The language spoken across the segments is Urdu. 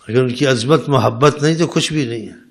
اگر ان کی عظمت محبت نہیں تو کچھ بھی نہیں ہے۔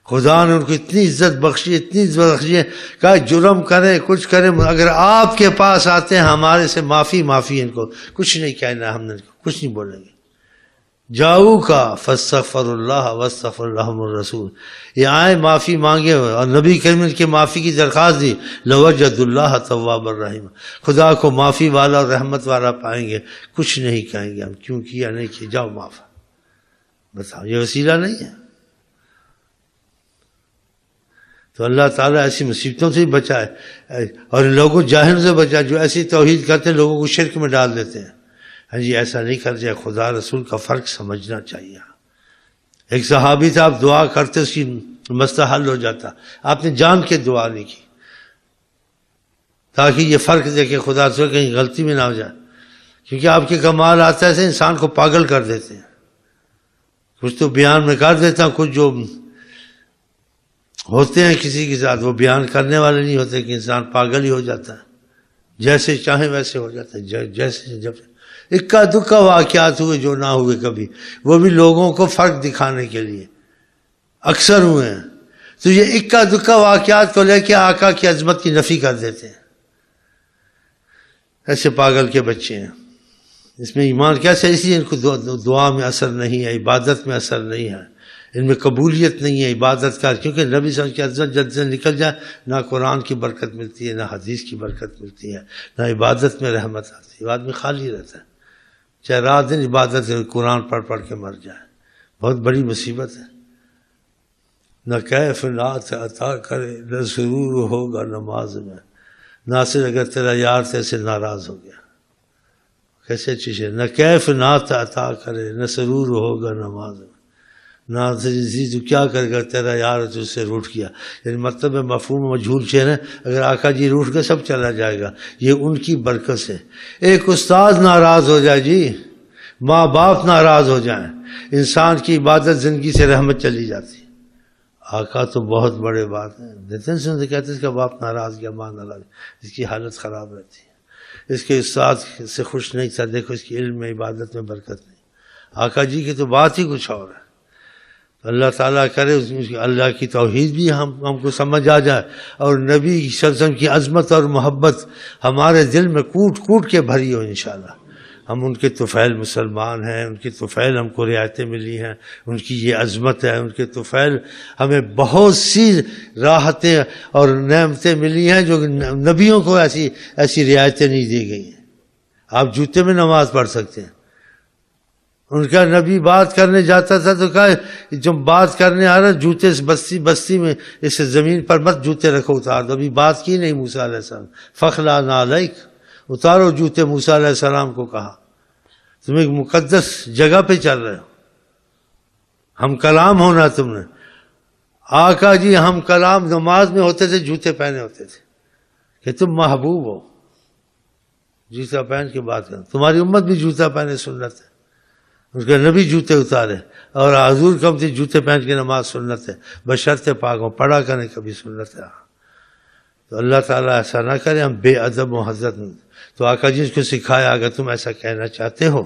خدا نے ان کو اتنی عزت بخشی، اتنی عزت بخشی ہے، کہا جرم کرے کچھ کرے، اگر آپ کے پاس آتے ہیں ہمارے سے معافی ان کو کچھ نہیں کہنا، ہم نے کچھ نہیں بولیں گے۔ جاؤ کا فاستغفر اللہ واستغفر لهم الرسول، یہ آئے معافی مانگے اور نبی کریم نے معافی کی درخواست دی، لوجد اللہ تواب الرحیم، خدا کو معافی والا اور رحمت والا پائیں گے، کچھ نہیں کہیں گے ہم کیوں کیا نہیں کیا، جاؤ معاف۔ بتاؤ یہ وسیلہ نہیں ہے؟ تو اللہ تعالیٰ ایسی مصیبتوں سے بھی بچائے اور لوگوں جاہل سے بچائے جو ایسی توحید کرتے ہیں لوگوں کو شرک میں ڈال دیتے ہیں۔ ہاں جی ایسا نہیں کر جائے، خدا رسول کا فرق سمجھنا چاہیے۔ ایک صحابی تھا، آپ دعا کرتے اس کی مسئلہ حل ہو جاتا، آپ نے جان کے دعا نہیں کی تاکہ یہ فرق دیکھے خدا رسول کہیں غلطی میں نہ ہو جائے، کیونکہ آپ کے کمال آتا ہے انسان کو پاگل کر دیتے ہیں۔ کچھ تو بیان میں کر دیتا ہوں، کچھ جو ہوتے ہیں کسی کے ساتھ وہ بیان کرنے والے نہیں ہوتے کہ انسان پاگل ہی ہو جاتا ہے، جیسے چاہے ویسے ہو جاتا ہے، جیسے جب اکا دکا واقعات ہوئے جو نہ ہوئے کبھی، وہ بھی لوگوں کو فرق دکھانے کے لیے اکثر ہوئے ہیں، تو یہ اکا دکا واقعات کو لے کے آقا کی عظمت کی نفی کر دیتے ہیں۔ ایسے پاگل کے بچے ہیں، اس میں ایمان کیسے؟ اس لیے ان کو دعا میں اثر نہیں ہے، عبادت میں اثر نہیں ہے، ان میں قبولیت نہیں ہے عبادت کا، کیونکہ نبی صلی اللہ علیہ وسلم کی عزت جد سے نکل جائے نہ قرآن کی برکت ملتی ہے، نہ حدیث کی برکت ملتی ہے، نہ عبادت میں رحمت آتی ہے، آدمی خالی رہتا ہے، چاہے رات دن عبادت قرآن پڑھ کے مر جائے، بہت بڑی مصیبت ہے۔ نہ کیف نعت عطا کرے نہ سرور ہوگا نماز میں، ناصر اگر تیرا یار تیسے ناراض ہو گیا، کیسے اچھی شے، نہ کیف نعت عطا کرے نہ سرور ہوگا نماز میں، تو کیا کرے گا تیرا یار تجھ سے روٹھ گیا، یعنی مطلب ہے مفہوم مجہول شعر ہے، اگر آقا جی روٹھ گئے سب چلا جائے گا، یہ ان کی برکت سے۔ ایک استاد ناراض ہو جائے جی، ماں باپ ناراض ہو جائیں، انسان کی عبادت زندگی سے رحمت چلی جاتی ہے۔ آقا تو بہت بڑے بات ہیں، دیتے ہیں سنتے کہتے ہیں اس کا باپ ناراض گیا، ماں ناراض، اس کی حالت خراب رہتی ہے، اس کے استاد سے خوش نہیں تھا، دیکھو اس کی علم میں عبادت میں برکت نہیں۔ آقا جی کی تو بات ہی کچھ اور ہے۔ اللہ تعالیٰ کرے اللہ کی توحید بھی ہم کو سمجھ آ جائے اور نبی صلی اللہ علیہ وسلم کی عظمت اور محبت ہمارے دل میں کوٹ کوٹ کے بھری ہو انشاءاللہ۔ ہم ان کے طفیل مسلمان ہیں، ان کے طفیل ہم کو رعایتیں ملی ہیں، ان کی یہ عظمت ہے، ان کے طفیل ہمیں بہت سی راحتیں اور نعمتیں ملی ہیں جو نبیوں کو ایسی رعایتیں نہیں دی گئی ہیں۔ آپ جوتے میں نماز پڑھ سکتے ہیں، ان کا نبی بات کرنے جاتا تھا تو کہا جب بات کرنے آ رہا جوتے سے بستی میں اس زمین پر مت جوتے رکھو، اتار دو۔ ابھی بات کی نہیں موسیٰ علیہ السلام، فخلا نعلیک، اتارو جوتے، موسیٰ علیہ السلام کو کہا تم ایک مقدس جگہ پہ چل رہے ہو، ہم کلام ہونا تم نے۔ آقا جی ہم کلام نماز میں ہوتے تھے جوتے پہنے ہوتے تھے کہ تم محبوب ہو، جوتا پہن کے بات کرو، تمہاری امت بھی جوتا پہنے سنت ہے، اس کا نبی جوتے اتارے اور حضور کم تھی جوتے پہن کے نماز سنت ہے، بشرط پاک ہوں، پڑھا کریں کبھی سنت ہے۔ تو اللہ تعالیٰ ایسا نہ کرے ہم بے ادب و حضرت، تو آقا جی اس کو سکھایا اگر تم ایسا کہنا چاہتے ہو،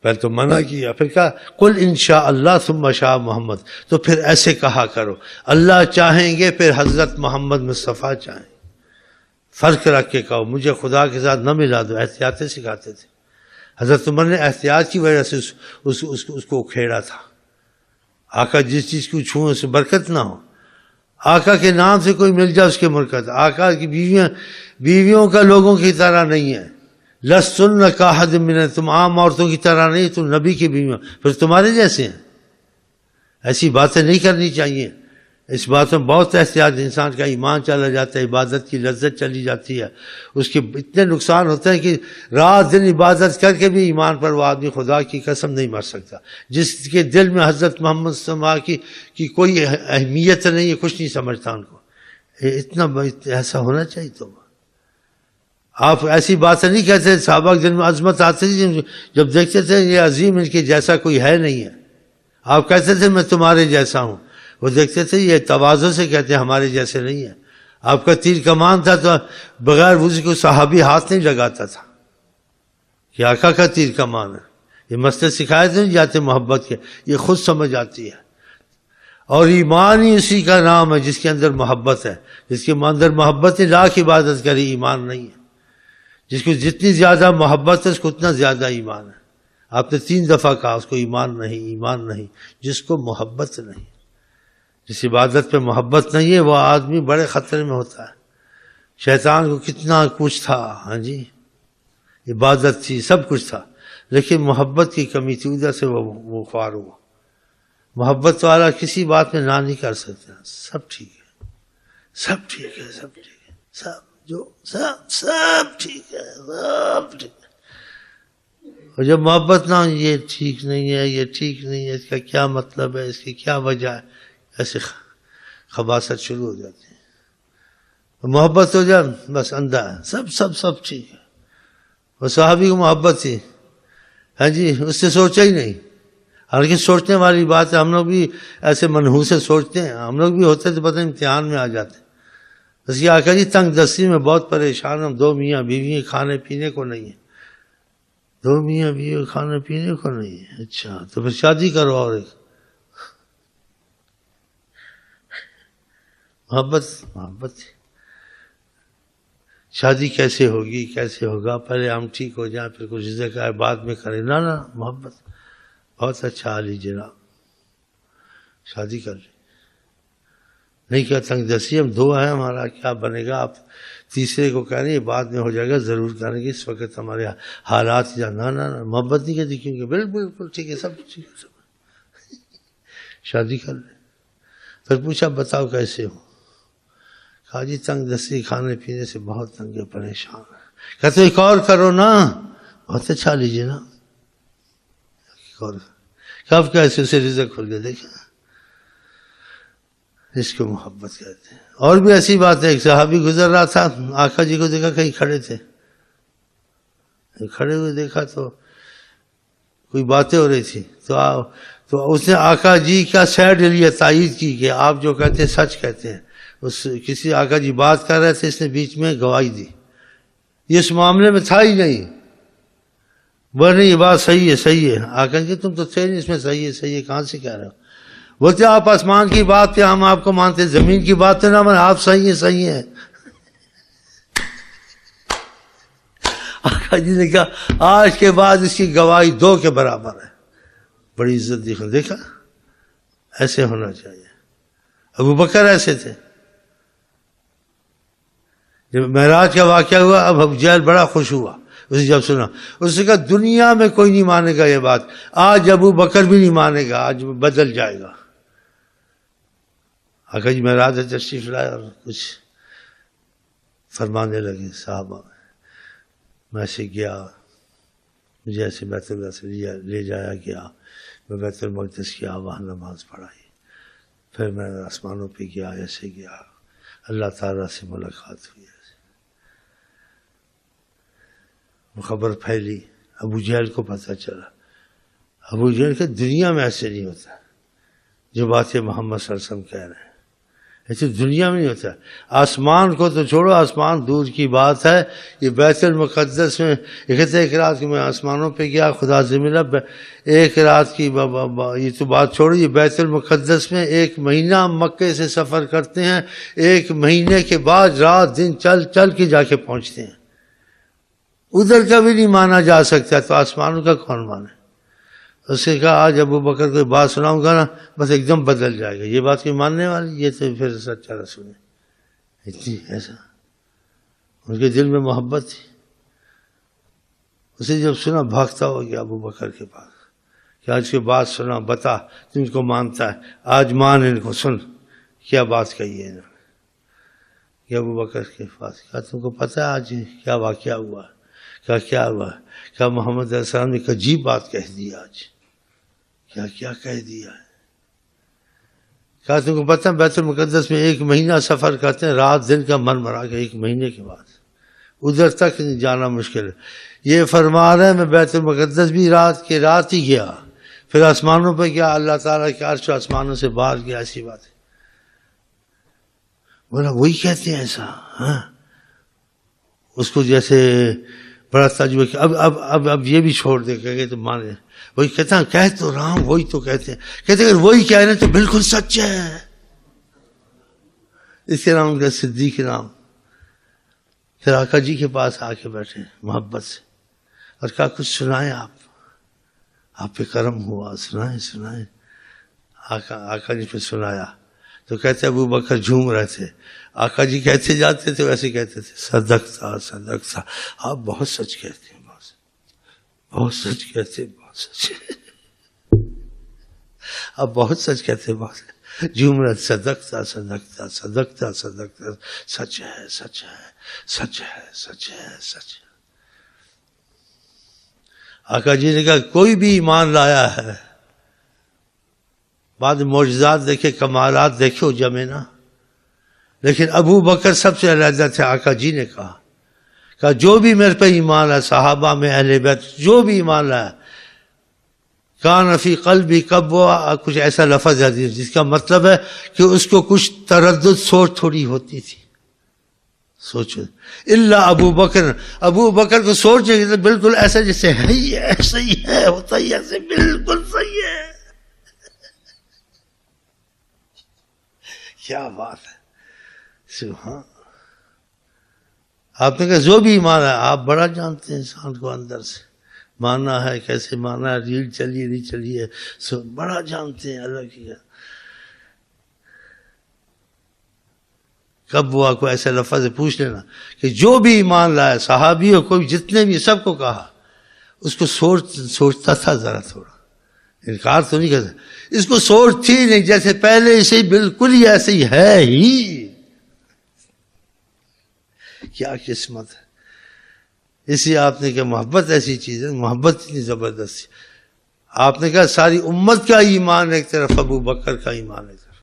پہلے تو منع کیا، پھر کہا قل انشاء اللہ ثم شاء محمد، تو پھر ایسے کہا کرو اللہ چاہیں گے پھر حضرت محمد مصطفیٰ چاہیں، فرق رکھ کے کہو، مجھے خدا کے ساتھ نہ ملا دو، احتیاطیں سکھاتے تھے۔ حضرت عمر نے احتیاط کی وجہ سے اس کو کھیڑا تھا، آقا جس چیز کو چھوئیں اس سے برکت نہ ہو، آقا کے نام سے کوئی مل جائے اس کے برکت۔ آقا کی بیویوں کا لوگوں کی طرح نہیں ہے، لستن کاحد من، تم عام عورتوں کی طرح نہیں، تم نبی کی بیویاں، پھر تمہارے جیسے ہیں۔ ایسی باتیں نہیں کرنی چاہیے، اس بات میں بہت احتیاط، انسان کا ایمان چلا جاتا ہے، عبادت کی لذت چلی جاتی ہے، اس کے اتنے نقصان ہوتے ہیں کہ رات دن عبادت کر کے بھی ایمان پر وہ آدمی خدا کی قسم نہیں مر سکتا۔ جس کے دل میں حضرت محمد صلی اللہ علیہ وسلم کی کوئی اہمیت نہیں ہے، کچھ نہیں سمجھتا ان کو، اتنا ایسا ہونا چاہیے۔ تو آپ ایسی باتیں نہیں کہتے، صحابہ کے دل میں عظمت آتی تھی، جب دیکھتے تھے یہ عظیم ان کے جیسا کوئی ہے نہیں ہے، آپ کہتے تھے میں تمہارے جیسا ہوں، وہ دیکھتے تھے یہ تواضع سے کہتے ہیں ہمارے جیسے نہیں ہے۔ آپ کا تیر کمان تھا تو بغیر وضو کو صحابی ہاتھ نہیں لگاتا تھا کہ آقا کا تیر کمان ہے، یہ مسئلے سکھائے تو نہیں جاتے محبت کے، یہ خود سمجھ آتی ہے. اور ایمان ہی اسی کا نام ہے جس کے اندر محبت ہے. جس کے اندر محبت ہے لاکھ عبادت کرے ایمان نہیں ہے. جس کو جتنی زیادہ محبت ہے اس کو اتنا زیادہ ایمان ہے. آپ نے 3 دفعہ کہا اس کو ایمان نہیں، ایمان نہیں. جس کو محبت نہیں، جس عبادت پہ محبت نہیں ہے وہ آدمی بڑے خطرے میں ہوتا ہے. شیطان کو کتنا کچھ تھا، ہاں جی، عبادت تھی، سب کچھ تھا، لیکن محبت کی کمی تھی، ادھر سے وہ خوار ہوا. محبت والا کسی بات میں نہ نہیں کر سکتا. سب ٹھیک ہے، سب ٹھیک ہے، سب ٹھیک ہے، سب ٹھیک ہے، سب ٹھیک ہے. اور جب محبت نہ ہو، یہ ٹھیک نہیں ہے، یہ ٹھیک نہیں ہے، اس کا کیا مطلب ہے، اس کی کیا وجہ ہے، ایسے خباثت شروع ہو جاتی ہے. محبت ہو جائے بس اندھا ہے، سب ٹھیک ہے. وہ صحابی کو محبت تھی، ہاں جی، اس سے سوچا ہی نہیں. حالانکہ سوچنے والی بات ہے، ہم لوگ بھی ایسے منحوس سوچتے ہیں، ہم لوگ بھی ہوتے تو پتہ امتحان میں آ جاتے. بس یہ آقا جی تنگ دستی میں بہت پریشان ہم، 2 میاں بیوی کھانے پینے کو نہیں ہے. 2 میاں بیوی کھانے پینے کو نہیں ہے. اچھا تو پھر شادی کرو. اور ایک محبت شادی کیسے ہوگی، کیسے ہوگا، پہلے ہم ٹھیک ہو جائیں پھر کچھ ذکر ہے بعد میں کریں. نہ محبت بہت اچھا علی جناب شادی کر لی. نہیں کیا تنگ دستی، ہم 2 ہیں، ہمارا کیا بنے گا، آپ تیسرے کو کہہ رہے ہیں بعد میں ہو جائے گا، ضرور کریں گے، اس وقت ہمارے حالات نہ محبت نہیں کہتی کیونکہ بالکل ٹھیک ہے، سب ٹھیک ہے، سب شادی کر لیں. پھر پوچھا بتاؤ کیسے ہو، کہا جی تنگ دستی کھانے پینے سے بہت تنگ پریشان ہے. کہتے ایک اور کرو نا. بہت اچھا لیجیے نا، کب کیسے اسے رزق کھل گیا. دیکھیں اس کو محبت کہتے ہیں. اور بھی ایسی بات ہے، ایک صحابی گزر رہا تھا، آقا جی کو دیکھا کہیں کھڑے تھے، کھڑے ہوئے دیکھا تو کوئی باتیں ہو رہی تھی، تو اس نے آقا جی کا سائڈ لیا، تائید کی کہ آپ جو کہتے ہیں سچ کہتے ہیں. کسی آقا جی بات کر رہے تھے، اس نے بیچ میں گواہی دی. یہ اس معاملے میں تھا ہی نہیں، نہیں یہ بات صحیح ہے. آقا جی تم تو تھے نہیں اس میں، صحیح ہے کہاں سے کہہ رہے ہو. بولتے آپ آسمان کی بات پہ ہم آپ کو مانتے، زمین کی بات پہ نہ مانے، آپ صحیح ہیں. آقا جی نے کہا آج کے بعد اس کی گواہی 2 کے برابر ہے. بڑی عزت دیکھا ایسے ہونا چاہیے. ابو بکر ایسے تھے. جب معراج کا واقعہ ہوا اب ابو جہل بڑا خوش ہوا. اسے جب سنا اس نے کہا دنیا میں کوئی نہیں مانے گا یہ بات، آج ابو بکر بھی نہیں مانے گا، آج بدل جائے گا. آقا جی معراج تشریف لائے اور کچھ فرمانے لگے صحابہ. میں سے گیا، مجھے ایسے بیت اللہ سے لے جایا گیا، میں بیت المقدس کیا، وہاں نماز پڑھائی، پھر میں آسمانوں پہ گیا، ایسے گیا، اللہ تعالیٰ سے ملاقات ہوئی. وہ خبر پھیلی، ابو جہل کو پتہ چلا. ابو جہل کہ دنیا میں ایسے نہیں ہوتا جو باتیں محمد صلی اللہ علیہ وسلم کہہ رہے ہیں، ایسے دنیا میں نہیں ہوتا. آسمان کو تو چھوڑو، آسمان دور کی بات ہے، یہ بیت المقدس میں ایک رات کو میں آسمانوں پہ گیا، خدا سے ملا. ایک رات کی یہ تو بات چھوڑو، یہ بیت المقدس میں 1 مہینہ مکے سے سفر کرتے ہیں، 1 مہینے کے بعد رات دن چل کے جا کے پہنچتے ہیں. ادھر کا بھی نہیں مانا جا سکتا تو آسمانوں کا کون مانے. اس نے کہا آج ابو بکر کو بات سناؤں گا نا بس ایک دم بدل جائے گا. یہ بات کوئی ماننے والی، یہ تو پھر سچا رسول ہے. اتنی ایسا ان کے دل میں محبت تھی. اسے جب سنا بھاگتا ہو گیا ابو بکر کے پاس کہ آج کی بات سنا، بتا تم کو مانتا ہے، آج مان ان کو، سن کیا بات کہی ہے انہوں نے. کہ ابو بکر کے پاس کہا تم کو پتہ ہے آج کیا واقعہ ہوا. کیا ہوا؟ کیا محمد علیہ السلام نے ایک عجیب بات کہہ دی آج. کیا کہہ دیا ہے؟ کہا تم کو پتہ ہے بیت المقدس میں 1 مہینہ سفر کرتے ہیں، رات دن کا من مرا کے 1 مہینے کے بعد ادھر تک جانا مشکل ہے. یہ فرما رہے ہیں میں بیت المقدس بھی رات ہی گیا، پھر آسمانوں پہ گیا، اللہ تعالیٰ کے عرش آسمانوں سے باہر گیا. ایسی بات ہے. بولا وہی کہتے ہیں ایسا. ہاں اس کو جیسے بڑا تجربہ کہ اب یہ بھی چھوڑ دے کہ تو مانے. وہی کہتا ہوں کہہ تو رہا ہوں وہی تو کہتے ہیں. کہتے اگر وہی کہہ رہے ہیں تو بالکل سچ ہے. اس کے نام کا صدیق نام. پھر آقا جی کے پاس آ کے بیٹھے محبت سے اور کہا کچھ سنائیں آپ پہ کرم ہوا, سنائیں. آقا جی پہ سنایا تو کہتے ابو بکر جھوم رہے تھے. آقا جی کہتے جاتے تھے ویسے کہتے تھے صدقتا آپ بہت سچ کہتے ہیں, بہت سچ کہتے ہیں, بہت سچ آپ بہت سچ کہتے ہیں, بہت جھوم رہے. صدقتا سچ ہے. آقا جی نے کہا کوئی بھی ایمان لایا ہے, بعد معجزات دیکھے کمالات دیکھے ہو جمے نا, لیکن ابو بکر سب سے علیحدہ تھے. آقا جی نے کہا جو بھی میرے پہ ایمان ہے, صحابہ میں اہل بیت جو بھی ایمان لایا, کان فی قلبی کبوا, کچھ ایسا لفظ ہے جس کا مطلب ہے کہ اس کو کچھ تردد سوچ تھوڑی ہوتی تھی. سوچو اللہ ابو بکر کو سوچے کہ بالکل ایسا جیسے ہے ہی ایسا ہی ہے, ہوتا ہی ایسے بالکل صحیح ہے. کیا بات ہے, سبحان. آپ نے کہا جو بھی ایمان ہے, آپ بڑا جانتے ہیں انسان کو اندر سے ماننا ہے, کیسے ماننا ہے, ریل چلیے نہیں چلیے, سو بڑا جانتے ہیں اللہ کی. کب وہ کو ایسے لفظ سے پوچھ لینا کہ جو بھی ایمان لائے, صحابی ہو کوئی جتنے بھی, سب کو کہا. اس کو سوچتا تھا ذرا تھوڑا, انکار تو نہیں کرتا, اس کو سوچ تھی نہیں, جیسے پہلے سے بالکل ہی ایسے ہی ہے ہی. کیا قسمت ہے. اسی آپ نے کہا محبت ایسی چیز ہے, محبت اتنی زبردست. آپ نے کہا ساری امت کا ایمان ایک طرف, ابو بکر کا ایمان ایک طرف.